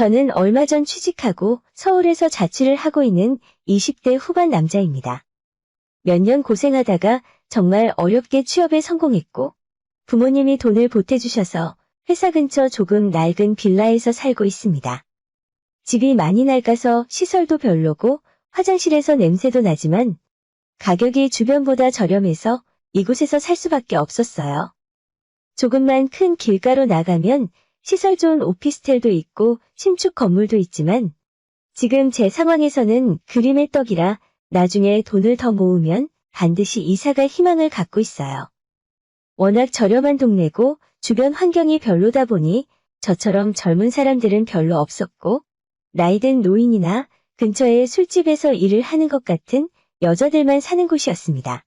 저는 얼마 전 취직하고 서울에서 자취를 하고 있는 20대 후반 남자입니다. 몇 년 고생하다가 정말 어렵게 취업에 성공했고 부모님이 돈을 보태주셔서 회사 근처 조금 낡은 빌라에서 살고 있습니다. 집이 많이 낡아서 시설도 별로고 화장실에서 냄새도 나지만 가격이 주변보다 저렴해서 이곳에서 살 수밖에 없었어요. 조금만 큰 길가로 나가면 시설 좋은 오피스텔도 있고 신축 건물도 있지만 지금 제 상황에서는 그림의 떡이라 나중에 돈을 더 모으면 반드시 이사갈 희망을 갖고 있어요. 워낙 저렴한 동네고 주변 환경이 별로다 보니 저처럼 젊은 사람들은 별로 없었고 나이든 노인이나 근처에 술집에서 일을 하는 것 같은 여자들만 사는 곳이었습니다.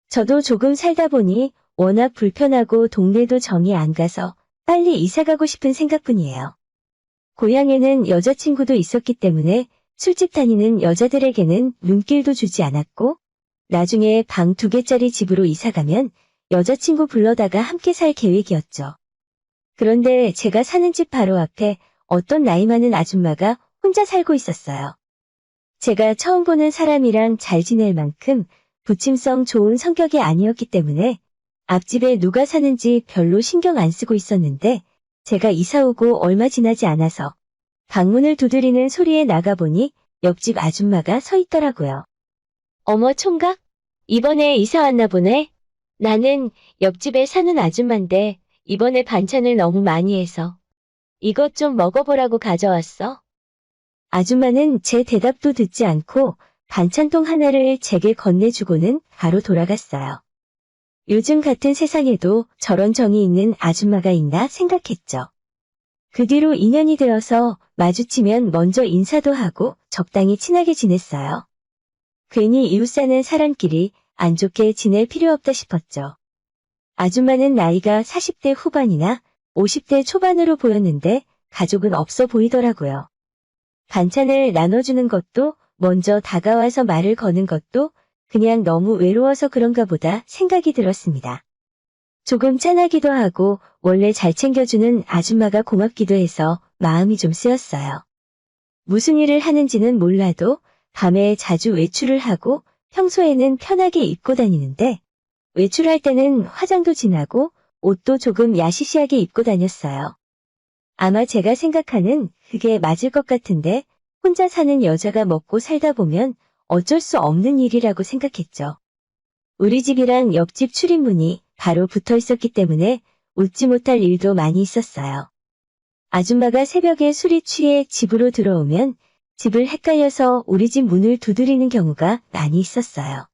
저도 조금 살다 보니 워낙 불편하고 동네도 정이 안 가서 빨리 이사가고 싶은 생각뿐이에요. 고향에는 여자친구도 있었기 때문에 술집 다니는 여자들에게는 눈길도 주지 않았고 나중에 방 2개짜리 집으로 이사가면 여자친구 불러다가 함께 살 계획이었죠. 그런데 제가 사는 집 바로 앞에 어떤 나이 많은 아줌마가 혼자 살고 있었어요. 제가 처음 보는 사람이랑 잘 지낼 만큼 부침성 좋은 성격이 아니었기 때문에 앞집에 누가 사는지 별로 신경 안 쓰고 있었는데 제가 이사 오고 얼마 지나지 않아서 방문을 두드리는 소리에 나가보니 옆집 아줌마가 서 있더라고요. 어머 총각? 이번에 이사 왔나 보네? 나는 옆집에 사는 아줌마인데 이번에 반찬을 너무 많이 해서 이것 좀 먹어보라고 가져왔어. 아줌마는 제 대답도 듣지 않고 반찬통 하나를 제게 건네주고는 바로 돌아갔어요. 요즘 같은 세상에도 저런 정이 있는 아줌마가 있나 생각했죠. 그 뒤로 인연이 되어서 마주치면 먼저 인사도 하고 적당히 친하게 지냈어요. 괜히 이웃 사는 사람끼리 안 좋게 지낼 필요 없다 싶었죠. 아줌마는 나이가 40대 후반이나 50대 초반으로 보였는데 가족은 없어 보이더라고요. 반찬을 나눠주는 것도 먼저 다가와서 말을 거는 것도 그냥 너무 외로워서 그런가 보다 생각이 들었습니다. 조금 짠하기도 하고 원래 잘 챙겨주는 아줌마가 고맙기도 해서 마음이 좀 쓰였어요. 무슨 일을 하는지는 몰라도 밤에 자주 외출을 하고 평소에는 편하게 입고 다니는데 외출할 때는 화장도 진하고 옷도 조금 야시시하게 입고 다녔어요. 아마 제가 생각하는 그게 맞을 것 같은데 혼자 사는 여자가 먹고 살다 보면 어쩔 수 없는 일이라고 생각했죠. 우리 집이랑 옆집 출입문이 바로 붙어 있었기 때문에 웃지 못할 일도 많이 있었어요. 아줌마가 새벽에 술이 취해 집으로 들어오면 집을 헷갈려서 우리 집 문을 두드리는 경우가 많이 있었어요.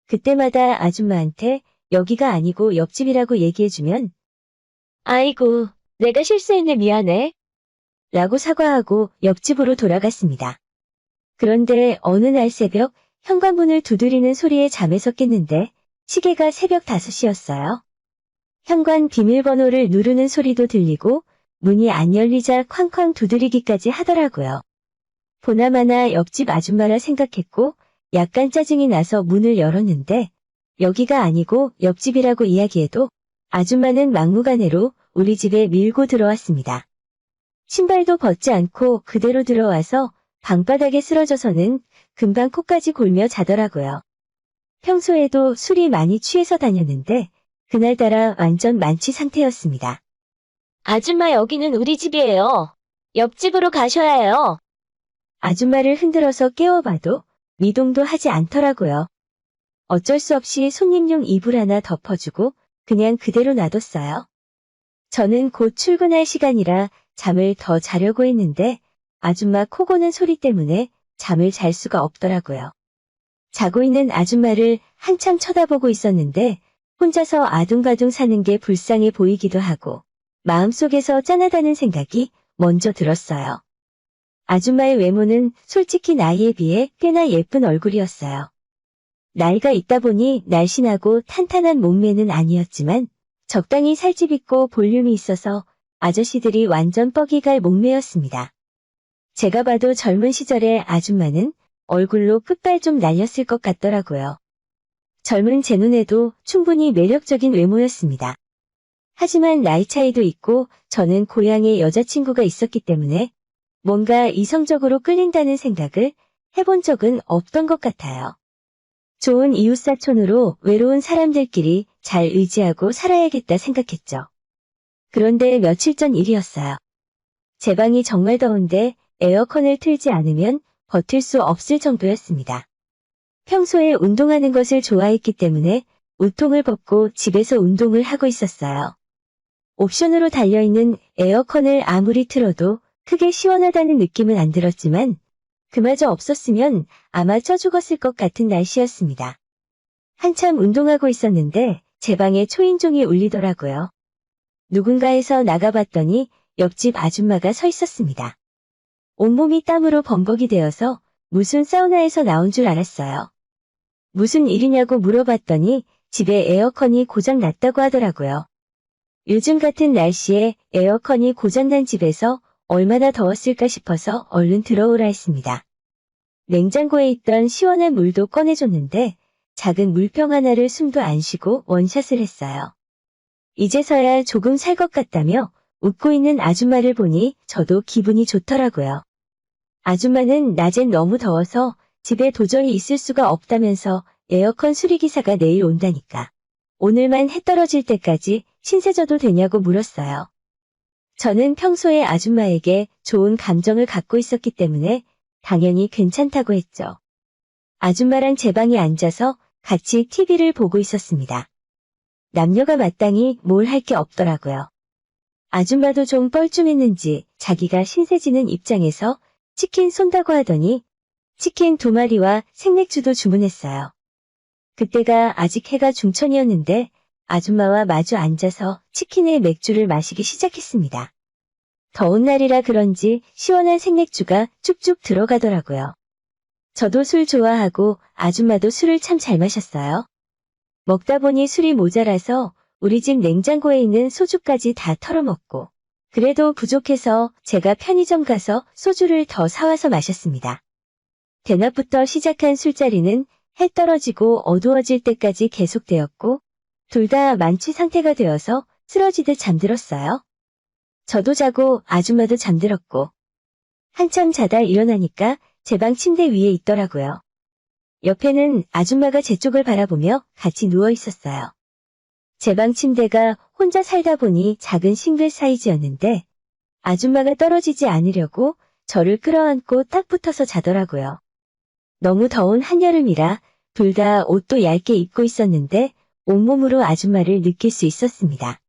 그때마다 아줌마한테 여기가 아니고 옆집이라고 얘기해주면 아이고, 내가 실수했네 미안해 라고 사과하고 옆집으로 돌아갔습니다. 그런데 어느 날 새벽 현관문을 두드리는 소리에 잠에서 깼는데 시계가 새벽 5시였어요. 현관 비밀번호를 누르는 소리도 들리고 문이 안 열리자 쾅쾅 두드리기까지 하더라고요. 보나마나 옆집 아줌마라 생각했고 약간 짜증이 나서 문을 열었는데 여기가 아니고 옆집이라고 이야기해도 아줌마는 막무가내로 우리 집에 밀고 들어왔습니다. 신발도 벗지 않고 그대로 들어와서 방바닥에 쓰러져서는 금방 코까지 골며 자더라고요. 평소에도 술이 많이 취해서 다녔는데 그날따라 완전 만취 상태였습니다. 아줌마 여기는 우리 집이에요. 옆집으로 가셔야 해요. 아줌마를 흔들어서 깨워봐도 미동도 하지 않더라고요. 어쩔 수 없이 손님용 이불 하나 덮어주고 그냥 그대로 놔뒀어요. 저는 곧 출근할 시간이라 잠을 더 자려고 했는데 아줌마 코 고는 소리 때문에 잠을 잘 수가 없더라고요. 자고 있는 아줌마를 한참 쳐다보고 있었는데 혼자서 아둥바둥 사는 게 불쌍해 보이기도 하고 마음속에서 짠하다는 생각이 먼저 들었어요. 아줌마의 외모는 솔직히 나이에 비해 꽤나 예쁜 얼굴이었어요. 나이가 있다 보니 날씬하고 탄탄한 몸매는 아니었지만 적당히 살집 있고 볼륨이 있어서 아저씨들이 완전 뻑이 갈 몸매였습니다. 제가 봐도 젊은 시절의 아줌마는 얼굴로 끝발 좀 날렸을 것 같더라고요. 젊은 제 눈에도 충분히 매력적인 외모였습니다. 하지만 나이 차이도 있고 저는 고향에 여자친구가 있었기 때문에 뭔가 이성적으로 끌린다는 생각을 해본 적은 없던 것 같아요. 좋은 이웃사촌으로 외로운 사람들끼리 잘 의지하고 살아야겠다 생각했죠. 그런데 며칠 전 일이었어요. 제 방이 정말 더운데 에어컨을 틀지 않으면 버틸 수 없을 정도였습니다. 평소에 운동하는 것을 좋아했기 때문에 우통을 벗고 집에서 운동을 하고 있었어요. 옵션으로 달려있는 에어컨을 아무리 틀어도 크게 시원하다는 느낌은 안 들었지만 그마저 없었으면 아마 쪄 죽었을 것 같은 날씨였습니다. 한참 운동하고 있었는데 제 방에 초인종이 울리더라고요. 누군가 해서 나가봤더니 옆집 아줌마가 서 있었습니다. 온몸이 땀으로 범벅이 되어서 무슨 사우나에서 나온 줄 알았어요. 무슨 일이냐고 물어봤더니 집에 에어컨이 고장 났다고 하더라고요. 요즘 같은 날씨에 에어컨이 고장난 집에서 얼마나 더웠을까 싶어서 얼른 들어오라 했습니다. 냉장고에 있던 시원한 물도 꺼내줬는데 작은 물병 하나를 숨도 안 쉬고 원샷을 했어요. 이제서야 조금 살 것 같다며 웃고 있는 아줌마를 보니 저도 기분이 좋더라고요. 아줌마는 낮엔 너무 더워서 집에 도저히 있을 수가 없다면서 에어컨 수리기사가 내일 온다니까. 오늘만 해 떨어질 때까지 신세져도 되냐고 물었어요. 저는 평소에 아줌마에게 좋은 감정을 갖고 있었기 때문에 당연히 괜찮다고 했죠. 아줌마랑 제 방에 앉아서 같이 TV를 보고 있었습니다. 남녀가 마땅히 뭘 할 게 없더라고요. 아줌마도 좀 뻘쭘했는지 자기가 신세지는 입장에서 치킨 쏜다고 하더니 치킨 2마리와 생맥주도 주문했어요. 그때가 아직 해가 중천이었는데 아줌마와 마주 앉아서 치킨에 맥주를 마시기 시작했습니다. 더운 날이라 그런지 시원한 생맥주가 쭉쭉 들어가더라고요. 저도 술 좋아하고 아줌마도 술을 참 잘 마셨어요. 먹다 보니 술이 모자라서 우리 집 냉장고에 있는 소주까지 다 털어먹고 그래도 부족해서 제가 편의점 가서 소주를 더 사와서 마셨습니다. 대낮부터 시작한 술자리는 해 떨어지고 어두워질 때까지 계속되었고 둘 다 만취 상태가 되어서 쓰러지듯 잠들었어요. 저도 자고 아줌마도 잠들었고 한참 자다 일어나니까 제 방 침대 위에 있더라고요. 옆에는 아줌마가 제 쪽을 바라보며 같이 누워 있었어요. 제 방 침대가 혼자 살다 보니 작은 싱글 사이즈였는데 아줌마가 떨어지지 않으려고 저를 끌어안고 딱 붙어서 자더라고요. 너무 더운 한여름이라 둘 다 옷도 얇게 입고 있었는데 온몸으로 아줌마를 느낄 수 있었습니다.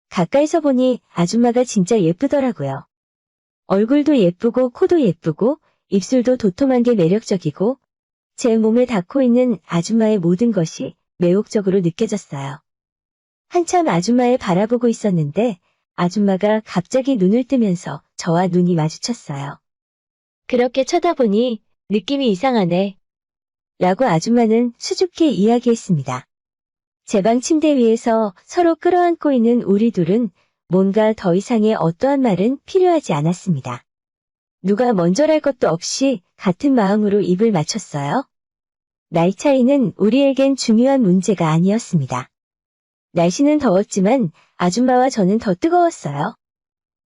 가까이서 보니 아줌마가 진짜 예쁘더라고요. 얼굴도 예쁘고 코도 예쁘고 입술도 도톰한 게 매력적이고 제 몸에 닿고 있는 아줌마의 모든 것이 매혹적으로 느껴졌어요. 한참 아줌마를 바라보고 있었는데 아줌마가 갑자기 눈을 뜨면서 저와 눈이 마주쳤어요. 그렇게 쳐다보니 느낌이 이상하네. 라고 아줌마는 수줍게 이야기했습니다. 제 방 침대 위에서 서로 끌어안고 있는 우리 둘은 뭔가 더 이상의 어떠한 말은 필요하지 않았습니다. 누가 먼저랄 것도 없이 같은 마음으로 입을 맞췄어요. 나이 차이는 우리에겐 중요한 문제가 아니었습니다. 날씨는 더웠지만 아줌마와 저는 더 뜨거웠어요.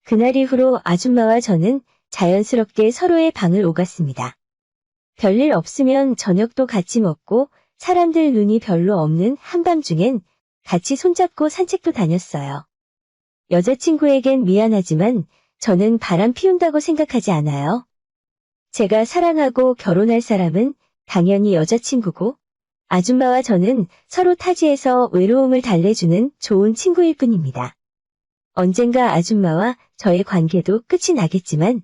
그날 이후로 아줌마와 저는 자연스럽게 서로의 방을 오갔습니다. 별일 없으면 저녁도 같이 먹고 사람들 눈이 별로 없는 한밤중엔 같이 손잡고 산책도 다녔어요. 여자친구에겐 미안하지만 저는 바람 피운다고 생각하지 않아요. 제가 사랑하고 결혼할 사람은 당연히 여자친구고 아줌마와 저는 서로 타지에서 외로움을 달래주는 좋은 친구일 뿐입니다. 언젠가 아줌마와 저의 관계도 끝이 나겠지만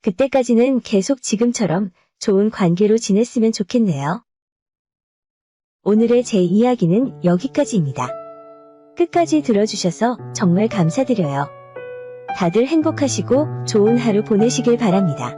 그때까지는 계속 지금처럼 좋은 관계로 지냈으면 좋겠네요. 오늘의 제 이야기는 여기까지입니다. 끝까지 들어주셔서 정말 감사드려요. 다들 행복하시고 좋은 하루 보내시길 바랍니다.